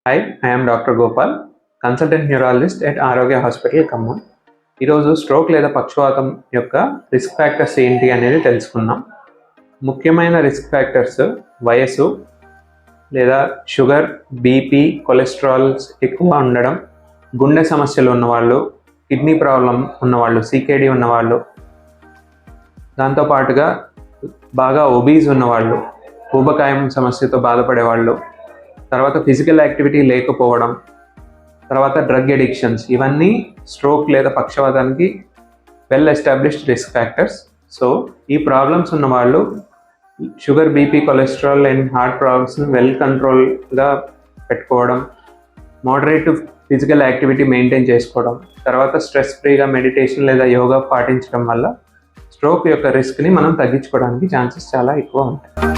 Hi, I'm doctor Gopal, consultant neurologist at ఆరోగ్య hospital Khammam. ఈరోజు stroke లేదా పక్షవాతం యొక్క రిస్క్ ఫ్యాక్టర్స్ ఏంటి అనేది తెలుసుకుందాం. ముఖ్యమైన రిస్క్ ఫ్యాక్టర్స్ వయసు లేదా షుగర్, బీపీ, కొలెస్ట్రాల్స్ ఎక్కువ ఉండడం, గుండె సమస్యలు ఉన్నవాళ్ళు, కిడ్నీ ప్రాబ్లం ఉన్నవాళ్ళు, సికేడి ఉన్నవాళ్ళు, దాంతోపాటుగా బాగా ఒబీస్ ఉన్నవాళ్ళు, ఊబకాయం సమస్యతో బాధపడేవాళ్ళు, తర్వాత ఫిజికల్ యాక్టివిటీ లేకపోవడం, తర్వాత డ్రగ్ ఎడిక్షన్స్, ఇవన్నీ స్ట్రోక్ లేదా పక్షవాతానికి well established risk factors. So ఈ ప్రాబ్లమ్స్ ఉన్న వాళ్ళు sugar, BP, cholesterol and heart ప్రాబ్లమ్స్ని వెల్ కంట్రోల్గా పెట్టుకోవడం, మోడరేట్ ఫిజికల్ యాక్టివిటీ మెయింటైన్ చేసుకోవడం, తర్వాత స్ట్రెస్ ఫ్రీగా మెడిటేషన్ లేదా యోగా పాటించడం వల్ల స్ట్రోక్ యొక్క రిస్క్ని మనం తగ్గించుకోవడానికి ఛాన్సెస్ చాలా ఎక్కువ ఉంటాయి.